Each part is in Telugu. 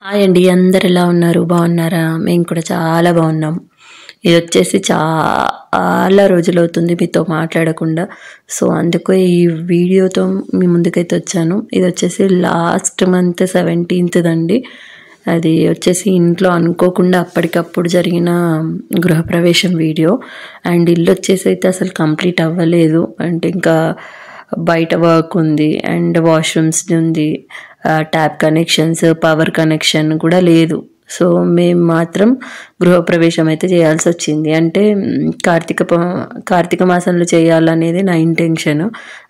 హాయ్ అండి. అందరు ఎలా ఉన్నారు? బాగున్నారా? మేము కూడా చాలా బాగున్నాం. ఇది వచ్చేసి చాలా రోజులవుతుంది మీతో మాట్లాడకుండా. సో అందుకే ఈ వీడియోతో మీ ముందుకైతే వచ్చాను. ఇది వచ్చేసి లాస్ట్ మంత్ 17th అండి. అది వచ్చేసి ఇంట్లో అనుకోకుండా అప్పటికప్పుడు జరిగిన గృహప్రవేశం వీడియో. అండ్ ఇల్లు వచ్చేసి అయితే అసలు కంప్లీట్ అవ్వలేదు. అంటే ఇంకా బయట వర్క్ ఉంది అండ్ వాష్రూమ్స్ ఉంది, ట్యాప్ కనెక్షన్స్, పవర్ కనెక్షన్ కూడా లేదు. సో మేము మాత్రం గృహప్రవేశం అయితే చేయాల్సి వచ్చింది. అంటే కార్తీక మాసంలో చేయాలనేది నా ఇంటెన్షన్.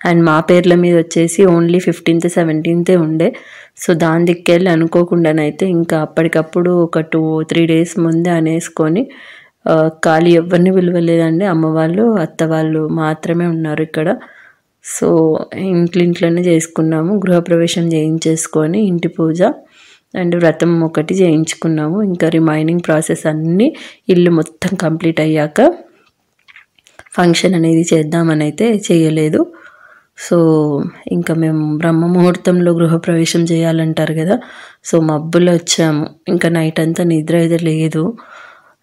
అండ్ మా పేర్ల మీద వచ్చేసి ఓన్లీ 15th 17th ఉండే. సో దాని దిక్కెళ్ళి అనుకోకుండానైతే ఇంకా అప్పటికప్పుడు ఒక 2-3 days ముందే అనేసుకొని ఖాళీ ఎవరిని పిలవలేదండి. అమ్మ వాళ్ళు, అత్త వాళ్ళు మాత్రమే ఉన్నారు ఇక్కడ. సో ఇంట్లోనే చేసుకున్నాము. గృహప్రవేశం చేయించేసుకొని ఇంటి పూజ అండ్ వ్రతం ఒకటి చేయించుకున్నాము. ఇంకా రిమైనింగ్ ప్రాసెస్ అన్నీ ఇల్లు మొత్తం కంప్లీట్ అయ్యాక ఫంక్షన్ అనేది చేద్దామని అయితే చేయలేదు. సో ఇంకా మేము బ్రహ్మ ముహూర్తంలో గృహప్రవేశం చేయాలంటారు కదా. సో మబ్బులో వచ్చాము. ఇంకా నైట్ అంతా నిద్ర అయితే లేదు.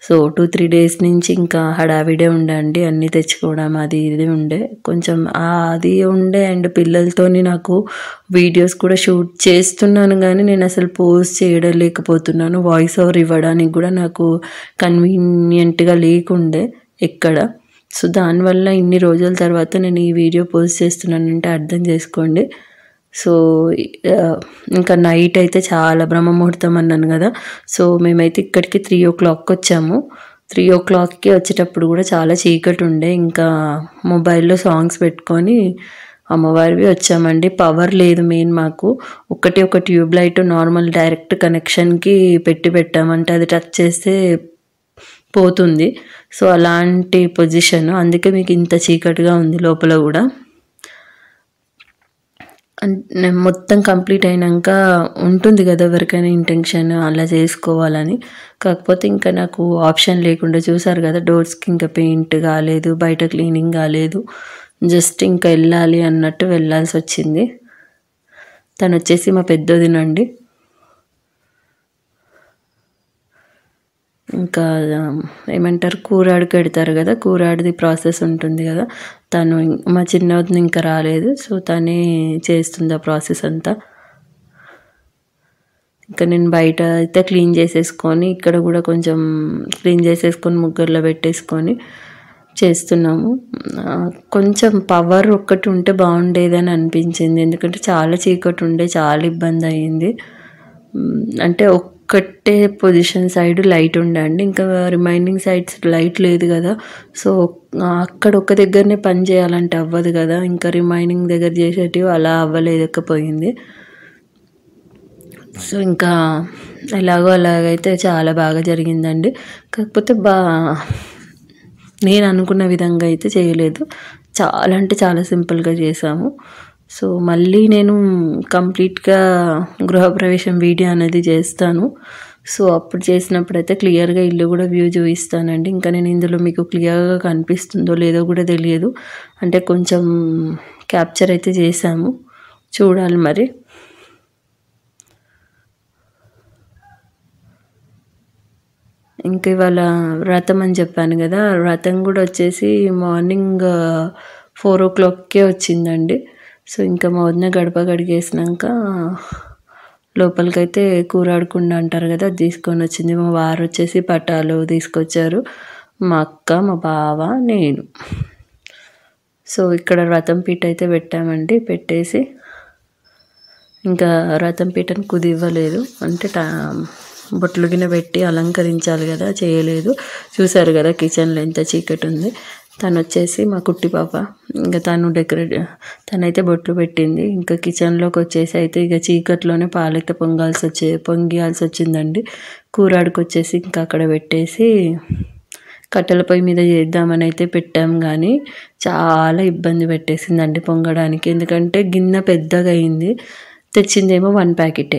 సో 2-3 days నుంచి ఇంకా హడావిడే ఉండే, అన్నీ తెచ్చుకోవడం అది ఇది ఉండే, కొంచెం అది ఉండే. అండ్ పిల్లలతోని నాకు వీడియోస్ కూడా షూట్ చేస్తున్నాను కానీ నేను అసలు పోస్ట్ చేయడం లేకపోతున్నాను. వాయిస్ ఓవర్ ఇవ్వడానికి కూడా నాకు కన్వీనియంట్గా లేకుండే ఎక్కడ. సో దానివల్ల ఇన్ని రోజుల తర్వాత నేను ఈ వీడియో పోస్ట్ చేస్తున్నానంటే అర్థం చేసుకోండి. సో ఇంకా నైట్ అయితే చాలా బ్రహ్మముహూర్తం అన్నాను కదా. సో మేమైతే ఇక్కడికి 3 o'clock వచ్చాము. 3 o'clockకి వచ్చేటప్పుడు కూడా చాలా చీకటి ఉండే. ఇంకా మొబైల్లో సాంగ్స్ పెట్టుకొని అమ్మవారివి వచ్చామండి. పవర్ లేదు మెయిన్ మాకు. ఒక ట్యూబ్ లైట్ నార్మల్ డైరెక్ట్ కనెక్షన్కి పెట్టామంటే అది టచ్ చేస్తే పోతుంది. సో అలాంటి పొజిషన్, అందుకే మీకు ఇంత చీకటిగా ఉంది లోపల కూడా. మొత్తం కంప్లీట్ అయినాక ఉంటుంది కదా ఎవరికైనా ఇంటెన్షన్ అలా చేసుకోవాలని. కాకపోతే ఇంకా నాకు ఆప్షన్ లేకుండా, చూసారు కదా డోర్స్కి ఇంకా పెయింట్ కాలేదు, బయట క్లీనింగ్ కాలేదు, జస్ట్ ఇంకా వెళ్ళాలి అన్నట్టు వెళ్ళాల్సి వచ్చింది. తను వచ్చేసి మా పెద్దోదినండి. ఇంకా ఏమంటారు, కూరాడు పెడతారు కదా, కూరాడిది ప్రాసెస్ ఉంటుంది కదా. తను మా చిన్నవదిన ఇంకా రాలేదు. సో తనే చేస్తుంది ఆ ప్రాసెస్ అంతా. ఇంకా నేను బయట అయితే క్లీన్ చేసేసుకొని, ఇక్కడ కూడా కొంచెం క్లీన్ చేసేసుకొని ముగ్గురులో పెట్టేసుకొని చేస్తున్నాము. కొంచెం పవర్ ఒక్కటి ఉంటే బాగుండేదని అనిపించింది. ఎందుకంటే చాలా చీకటి ఉండే, చాలా ఇబ్బంది అయ్యింది. అంటే ఒక్కటే పొజిషన్ సైడ్ లైట్ ఉండండి, ఇంకా రిమైనింగ్ సైడ్స్ లైట్ లేదు కదా. సో అక్కడ ఒక దగ్గరనే పని చేయాలంటే అవ్వదు కదా. ఇంకా రిమైనింగ్ దగ్గర చేసేటివి అలా అవ్వలేకపోయింది. సో ఇంకా అలాగైతే చాలా బాగా జరిగిందండి. కాకపోతే నేను అనుకున్న విధంగా అయితే చేయలేదు. చాలా అంటే చాలా సింపుల్గా చేసాము. సో మళ్ళీ నేను కంప్లీట్గా గృహప్రవేశం వీడియో అనేది చేస్తాను. సో అప్పుడు చేసినప్పుడు అయితే క్లియర్గా ఇల్లు కూడా వ్యూ చూపిస్తానండి. ఇంకా నేను ఇందులో మీకు క్లియర్గా కనిపిస్తుందో లేదో కూడా తెలియదు. అంటే కొంచెం క్యాప్చర్ అయితే చేసాము, చూడాలి మరి. ఇంకా ఇవాళ వ్రతం అని చెప్పాను కదా, వ్రతం కూడా వచ్చేసి మార్నింగ్ 4 o'clockకే వచ్చిందండి. సో ఇంకా మా వదిన గడప కడిగేసినాక లోపలికైతే కూరాడకుండా అంటారు కదా, అది తీసుకొని వచ్చింది. మా వారు వచ్చేసి పటాలు తీసుకొచ్చారు, మా అక్క, మా బావ, నేను. సో ఇక్కడ వ్రతం పీట అయితే పెట్టామండి. పెట్టేసి ఇంకా వ్రతం పీటను కుదివ్వలేదు, అంటే బొట్లు గిన్నె పెట్టి అలంకరించాలి కదా, చేయలేదు. చూసారు కదా కిచెన్లో ఎంత చీకటి ఉంది. తను వచ్చేసి మా కుట్టి పాప, ఇంకా తనైతే బొట్లు పెట్టింది. ఇంకా కిచెన్లోకి వచ్చేసి అయితే ఇక చీకట్లోనే పాలైతే పొంగియాల్సి వచ్చిందండి. కూరాడికి వచ్చేసి ఇంకా అక్కడ పెట్టేసి కట్టెల పొయ్యి మీద చేద్దామని అయితే పెట్టాం, కానీ చాలా ఇబ్బంది పెట్టేసిందండి పొంగడానికి. ఎందుకంటే గిన్నె పెద్దగా అయింది. తెచ్చిందేమో 1 packet.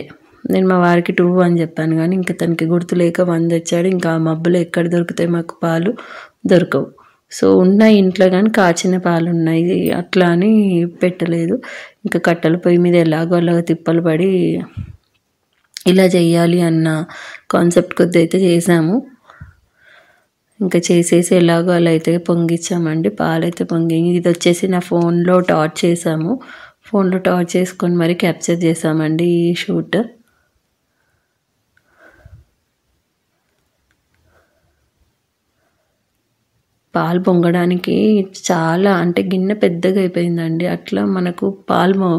నేను మా వారికి 2 అని చెప్పాను, కానీ ఇంకా తనకి గుర్తులేక 1 తెచ్చాడు. ఇంకా ఆ మబ్బులో ఎక్కడ దొరుకుతాయి మాకు పాలు, దొరకవు. సో ఉన్నాయి ఇంట్లో కానీ కాచిన పాలు ఉన్నాయి, అట్లా అని పెట్టలేదు. ఇంకా కట్టెల పొయ్యి మీద ఎలాగో అలాగ తిప్పలు పడి ఇలా చేయాలి అన్న కాన్సెప్ట్ కొద్ది అయితే చేసాము. ఇంకా చేసేసి ఎలాగో అలా అయితే పొంగిచ్చామండి. పాలైతే పొంగి ఇది వచ్చేసి నా ఫోన్లో టార్చ్ చేసాము. ఫోన్లో టార్చ్ చేసుకొని మరి క్యాప్చర్ చేసామండి ఈ షూట్. పాలు పొంగడానికి చాలా అంటే గిన్నె పెద్దగా అయిపోయిందండి. అట్లా మనకు పాలు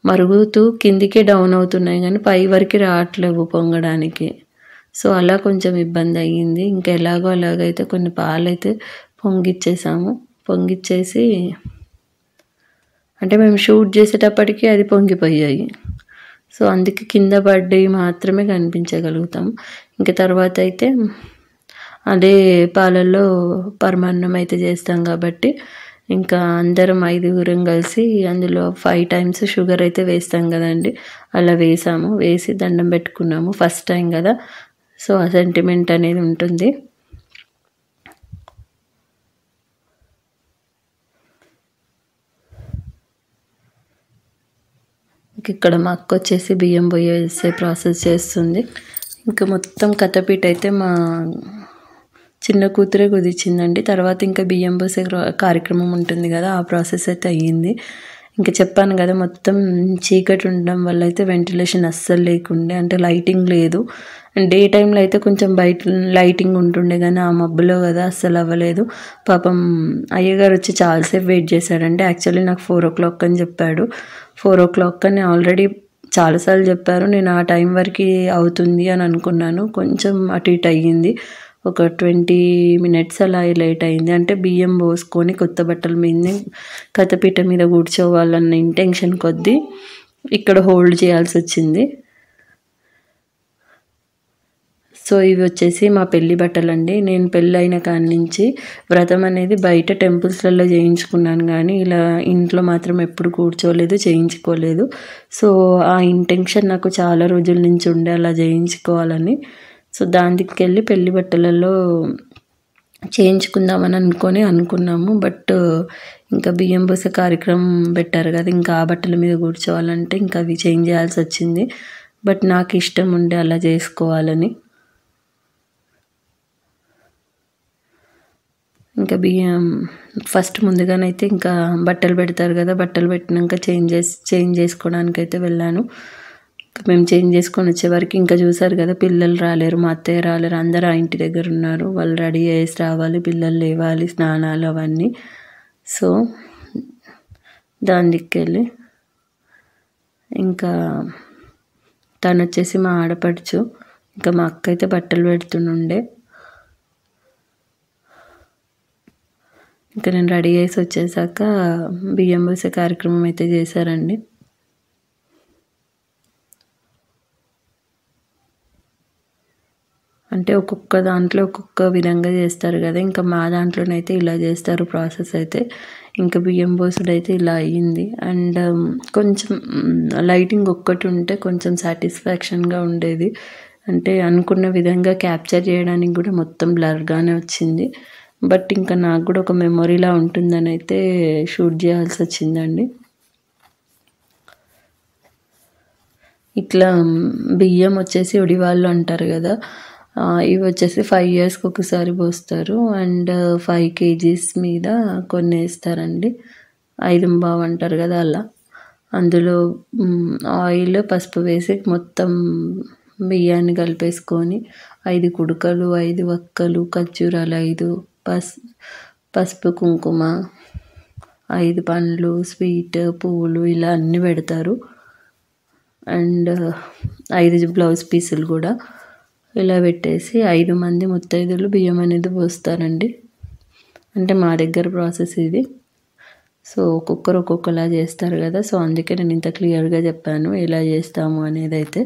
మరుగుతూ కిందికే డౌన్ అవుతున్నాయి కానీ పై వరకు రావట్లేవు పొంగడానికి. సో అలా కొంచెం ఇబ్బంది అయ్యింది. ఇంకా ఎలాగో అలాగైతే కొన్ని పాలైతే పొంగిచ్చేసాము. పొంగిచ్చేసి అంటే మేము షూట్ చేసేటప్పటికి అది పొంగిపోయాయి. సో అందుకే కింద పడ్డవి మాత్రమే కనిపించగలుగుతాం. ఇంకా తర్వాత అయితే అదే పాలల్లో పరమాన్నం అయితే చేస్తాం కాబట్టి ఇంకా అందరం 5గురం కలిసి అందులో 5 టైమ్స్ షుగర్ అయితే వేస్తాం కదండి. అలా వేసాము. వేసి దండం పెట్టుకున్నాము. ఫస్ట్ టైం కదా, సో ఆ సెంటిమెంట్ అనేది ఉంటుంది. ఇక్కడ మా అక్క వచ్చేసి బియ్యం పోయేసే ప్రాసెస్ చేస్తుంది. ఇంకా మొత్తం కథపీట అయితే మా చిన్న కూతురే కుదిర్చిందండి. తర్వాత ఇంకా బియ్యం పోసే కార్యక్రమం ఉంటుంది కదా, ఆ ప్రాసెస్ అయితే అయ్యింది. ఇంకా చెప్పాను కదా మొత్తం చీకటి ఉండడం వల్ల అయితే వెంటిలేషన్ అస్సలు లేకుండే, అంటే లైటింగ్ లేదు. డే టైంలో అయితే కొంచెం బయట లైటింగ్ ఉంటుండే కానీ ఆ మబ్బులో కదా అస్సలు అవ్వలేదు. పాపం అయ్యగారు వచ్చి చాలాసేపు వెయిట్ చేశాడండి. యాక్చువల్లీ నాకు 4 o'clock అని చెప్పాడు. 4 o'clock అని ఆల్రెడీ చాలాసార్లు చెప్పారు. నేను ఆ టైం వరకు అవుతుంది అని అనుకున్నాను. కొంచెం అటు ఇటు అయ్యింది. ఒక 20 minutes అలా లేట్ అయింది. అంటే బియ్యం పోసుకొని కొత్త బట్టల మీదనే కథపీట మీద కూర్చోవాలన్న ఇంటెన్షన్ కొద్దీ ఇక్కడ హోల్డ్ చేయాల్సి వచ్చింది. సో ఇవి వచ్చేసి మా పెళ్లి బట్టలండి. నేను పెళ్ళి అయిన కాడి నుంచి వ్రతం అనేది బయట టెంపుల్స్లలో చేయించుకున్నాను కానీ ఇలా ఇంట్లో మాత్రం ఎప్పుడు కూర్చోలేదు, చేయించుకోలేదు. సో ఆ ఇంటెన్షన్ నాకు చాలా రోజుల నుంచి ఉండే అలా చేయించుకోవాలని. సో దానికి వెళ్ళి పెళ్లి బట్టలలో చేయించుకుందామని అనుకున్నాము. బట్ ఇంకా బియ్యం పోసే కార్యక్రమం పెట్టారు కదా, ఇంకా ఆ బట్టల మీద కూర్చోవాలంటే ఇంకా అవి చేంజ్ చేయాల్సి వచ్చింది. బట్ నాకు ఇష్టం ఉండే అలా చేసుకోవాలని. ఇంకా బియ్యం ఫస్ట్ ముందుగానైతే ఇంకా బట్టలు పెడతారు కదా, బట్టలు పెట్టినాక చేంజ్ చేసుకోవడానికి అయితే వెళ్ళాను. మేము చేంజ్ చేసుకొని వచ్చేవరకు ఇంకా చూసారు కదా, పిల్లలు రాలేరు, మా అత్తయ్య రాలేరు, అందరూ ఆ ఇంటి దగ్గర ఉన్నారు. వాళ్ళు రెడీ చేసి రావాలి, పిల్లలు లేవాలి, స్నానాలు అవన్నీ. సో దాని దిక్కెళ్ళి ఇంకా తను వచ్చేసి మా ఆడపడుచు. ఇంకా మా అక్క అయితే బట్టలు పెడుతుండే. ఇంకా నేను రెడీ చేసి వచ్చేసాక బియ్యం పోసే కార్యక్రమం అయితే చేశారండి. అంటే ఒక్కొక్క దాంట్లో ఒక్కొక్క విధంగా చేస్తారు కదా, ఇంకా మా దాంట్లోనైతే ఇలా చేస్తారు ప్రాసెస్ అయితే. ఇంకా బియ్యం పోసుడు అయితే ఇలా అయ్యింది. అండ్ కొంచెం లైటింగ్ ఒక్కటి ఉంటే కొంచెం సాటిస్ఫాక్షన్గా ఉండేది. అంటే అనుకున్న విధంగా క్యాప్చర్ చేయడానికి కూడా మొత్తం బ్లర్గానే వచ్చింది. బట్ ఇంకా నాకు కూడా ఒక మెమొరీలా ఉంటుందని అయితే షూట్ చేయాల్సి వచ్చిందండి. ఇట్లా బియ్యం వచ్చేసి ఉడివాళ్ళు అంటారు కదా, ఇవి వచ్చేసి 5 yearsకి ఒకసారి పోస్తారు. అండ్ 5 kgs మీద కొన్ని వేస్తారండి. 5 అంటారు కదా అలా. అందులో ఆయిల్, పసుపు వేసి మొత్తం బియ్యాన్ని కలిపేసుకొని 5 కుడుకలు, 5 వక్కలు, ఖర్జూరాలు 5, పసుపు, కుంకుమ, 5 పండ్లు, స్వీట్, పువ్వులు ఇలా అన్నీ పెడతారు. అండ్ 5 బ్లౌజ్ పీసులు కూడా ఇలా పెట్టేసి 5 మంది ముత్తైదులు బియ్యం అనేది పోస్తారండి. అంటే మా దగ్గర ప్రాసెస్ ఇది. సో ఒక్కొక్కరు ఒక్కొక్కలా చేస్తారు కదా, సో అందుకే నేను ఇంత క్లియర్గా చెప్పాను ఎలా చేస్తాము అనేది అయితే.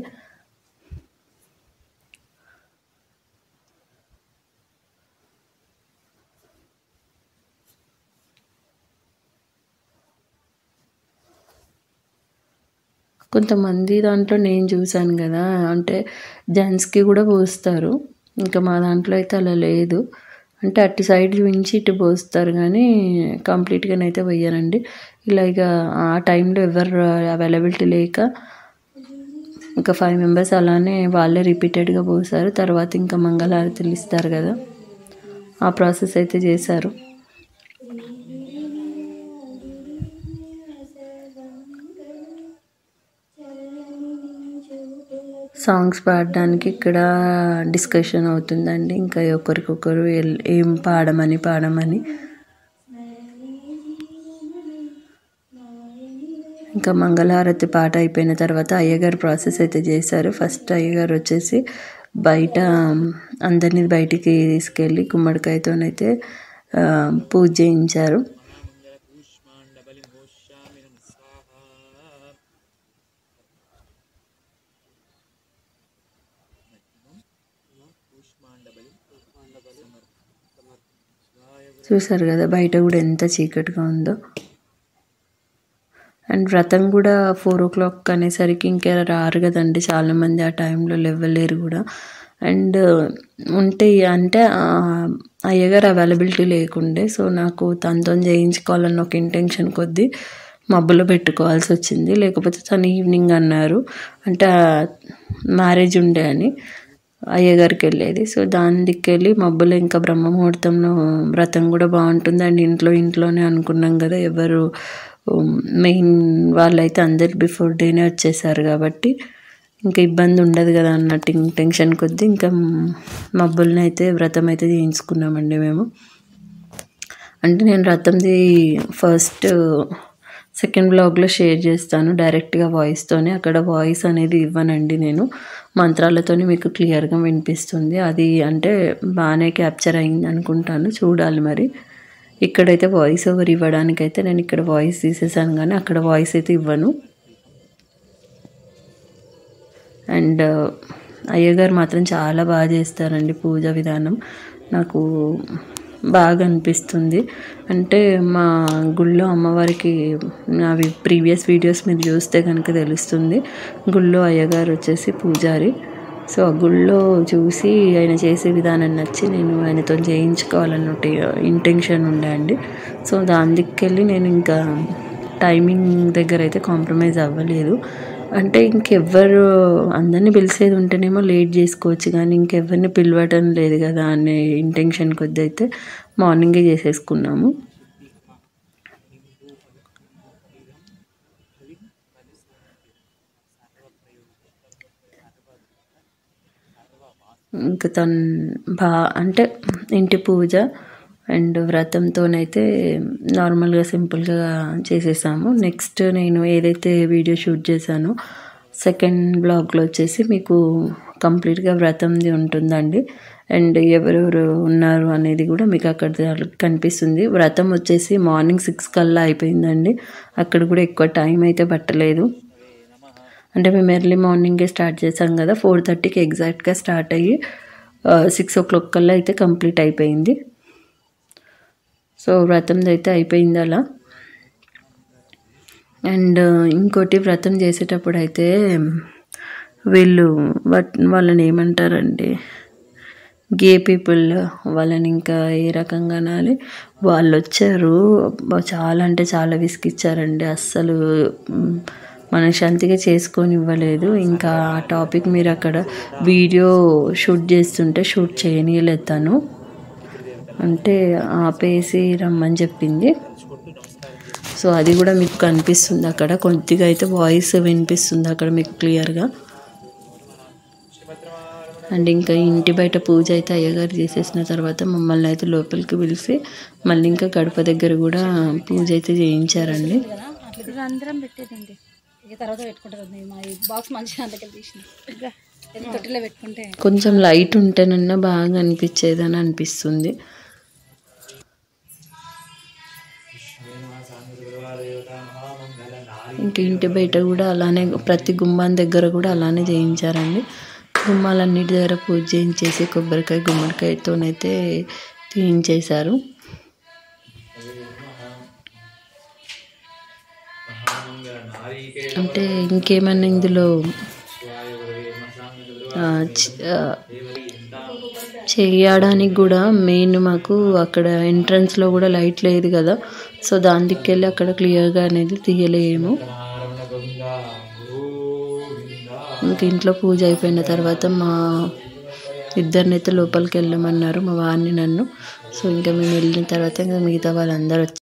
కొంతమంది దాంట్లో నేను చూశాను కదా, అంటే జెంట్స్కి కూడా పోస్తారు. ఇంకా మా దాంట్లో అయితే అలా లేదు. అంటే అటు సైడ్ చూపించి ఇటు పోస్తారు కానీ కంప్లీట్గానైతే పోయారండి. ఇలా ఇక ఆ టైంలో ఎవరు అవైలబిలిటీ లేక ఇంకా 5 మెంబర్స్ అలానే వాళ్ళే రిపీటెడ్గా పోసారు. తర్వాత ఇంకా మంగళహారతులు ఇస్తారు కదా, ఆ ప్రాసెస్ అయితే చేశారు. సాంగ్స్ పాడడానికి ఇక్కడ డిస్కషన్ అవుతుందండి, ఇంకా ఒకరికొకరు ఏం పాడమని ఇంకా మంగళహారతి పాట అయిపోయిన తర్వాత అయ్యగారు ప్రాసెస్ అయితే చేశారు. ఫస్ట్ అయ్యగారు వచ్చేసి బయట అందరినీ బయటికి తీసుకెళ్ళి గుమ్మడికాయతోనైతే పూజ చేయించారు. చూసారు కదా బయట కూడా ఎంత చీకటిగా ఉందో. అండ్ వ్రతం కూడా 4 o'clock అనేసరికి ఇంకా రారు కదండి చాలామంది, ఆ టైంలో లేవలేరు కూడా. అండ్ ఉంటే అంటే అయ్యగారు అవైలబిలిటీ లేకుండే, సో నాకు తనతో చేయించుకోవాలన్న ఒక ఇంటెన్షన్ కొద్దీ మబ్బులో పెట్టుకోవాల్సి వచ్చింది. లేకపోతే తను ఈవినింగ్ అన్నారు, అంటే మ్యారేజ్ ఉండే అని అయ్యగారికి వెళ్ళేది. సో దాని దిక్కెళ్ళి మబ్బులో ఇంకా బ్రహ్మముహూర్తంలో వ్రతం కూడా బాగుంటుంది. అండ్ ఇంట్లోనే అనుకున్నాం కదా, ఎవరు మెయిన్ వాళ్ళైతే అందరు బిఫోర్ డేనే వచ్చేసారు కాబట్టి ఇంకా ఇబ్బంది ఉండదు కదా అన్నట్టు టెన్షన్ కొద్దీ ఇంకా మబ్బుల్ని అయితే వ్రతం అయితే చేయించుకున్నామండి మేము. అంటే నేను వ్రతంది సెకండ్ బ్లాగ్లో షేర్ చేస్తాను డైరెక్ట్గా వాయిస్తోనే. అక్కడ వాయిస్ అనేది ఇవ్వనండి నేను, మంత్రాలతోని మీకు క్లియర్గా వినిపిస్తుంది. అది అంటే బాగానే క్యాప్చర్ అయింది అనుకుంటాను, చూడాలి మరి. ఇక్కడైతే వాయిస్ ఓవర్ ఇవ్వడానికైతే నేను ఇక్కడ వాయిస్ తీసేసాను, కానీ అక్కడ వాయిస్ అయితే ఇవ్వను. అండ్ అయ్యగారు మాత్రం చాలా బాగా చేస్తారండి పూజ విధానం, నాకు బాగా అనిపిస్తుంది. అంటే మా గుళ్ళో అమ్మవారికి అవి ప్రీవియస్ వీడియోస్ మీరు చూస్తే కనుక తెలుస్తుంది. గుళ్ళో అయ్యగారు వచ్చేసి పూజారి. సో ఆ గుళ్ళో చూసి ఆయన చేసే విధానం నచ్చి నేను ఆయనతో చేయించుకోవాలన్నట్టు ఇంటెన్షన్ ఉండే అండి. సో దాని దిక్కెళ్ళి నేను ఇంకా టైమింగ్ దగ్గర అయితే కాంప్రమైజ్ అవ్వలేదు. అంటే ఇంకెవ్వరు అందరినీ పిలిచేది ఉంటేనేమో లేట్ చేసుకోవచ్చు, కానీ ఇంకెవరిని పిలవటం లేదు కదా అనే ఇంటెన్షన్ కొద్ది అయితే మార్నింగే చేసేసుకున్నాము. ఇంకా అంటే ఇంటి పూజ అండ్ వ్రతంతోనైతే నార్మల్గా సింపుల్గా చేసేసాము. నెక్స్ట్ నేను ఏదైతే వీడియో షూట్ చేశానో సెకండ్ బ్లాగ్లో వచ్చేసి మీకు కంప్లీట్గా వ్రతంది ఉంటుందండి. అండ్ ఎవరెవరు ఉన్నారు అనేది కూడా మీకు అక్కడ కనిపిస్తుంది. వ్రతం వచ్చేసి మార్నింగ్ 6 కల్లా అయిపోయిందండి, అక్కడ కూడా ఎక్కువ టైం అయితే పట్టలేదు. అంటే మేము ఎర్లీ మార్నింగే స్టార్ట్ చేసాం కదా, 4:30కి ఎగ్జాక్ట్గా స్టార్ట్ అయ్యి 6 o'clock కల్లా అయితే కంప్లీట్ అయిపోయింది. సో వ్రతంది అయితే అయిపోయింది అలా. అండ్ ఇంకోటి వ్రతం చేసేటప్పుడు అయితే వాళ్ళని ఏమంటారండి, గే పీపుల్ వాళ్ళని ఇంకా ఏ రకంగా అనాలి, వాళ్ళు వచ్చారు చాలా అంటే చాలా విసిగిచ్చారండి. అస్సలు మనశ్శాంతిగా చేసుకొని ఇవ్వలేదు. ఇంకా ఆ టాపిక్ మీరు అక్కడ వీడియో షూట్ చేస్తుంటే షూట్ చేయనీయలేదు తను, అంటే ఆపేసి రమ్మని చెప్పింది. సో అది కూడా మీకు కనిపిస్తుంది అక్కడ, కొద్దిగా అయితే వాయిస్ వినిపిస్తుంది అక్కడ మీకు క్లియర్గా. అండ్ ఇంకా ఇంటి బయట పూజ అయితే అయ్యగారు చేసేసిన తర్వాత మమ్మల్ని అయితే లోపలికి పిలిచి మళ్ళీ ఇంకా గడప దగ్గర కూడా పూజ అయితే చేయించారండి. అందరం పెట్టేదండి, తర్వాత పెట్టుకుంటారు. బాక్స్ మంచిగా పెట్టుకుంటే కొంచెం లైట్ ఉంటేనన్నా బాగా అనిపించేదని అనిపిస్తుంది. ఇంక ఇంటి బయట కూడా అలానే ప్రతి గుమ్మాన్ దగ్గర కూడా అలానే చేయించారండి. గుమ్మాలన్నిటి దగ్గర పూజ చేయించేసి కొబ్బరికాయ గుమ్మడికాయతోనైతే తీయించేశారు. అంటే ఇంకేమన్నా ఇందులో చేయడానికి కూడా మెయిన్ మాకు అక్కడ ఎంట్రన్స్లో కూడా లైట్ లేదు కదా, సో దాని దిక్కెళ్ళి అక్కడ క్లియర్గా అనేది తీయలేము. ఇంక ఇంట్లో పూజ అయిపోయిన తర్వాత మా ఇద్దరినైతే లోపలికి వెళ్ళమన్నారు, మా వారిని నన్ను. సో ఇంకా మేము వెళ్ళిన తర్వాత ఇంకా మిగతా వాళ్ళందరూ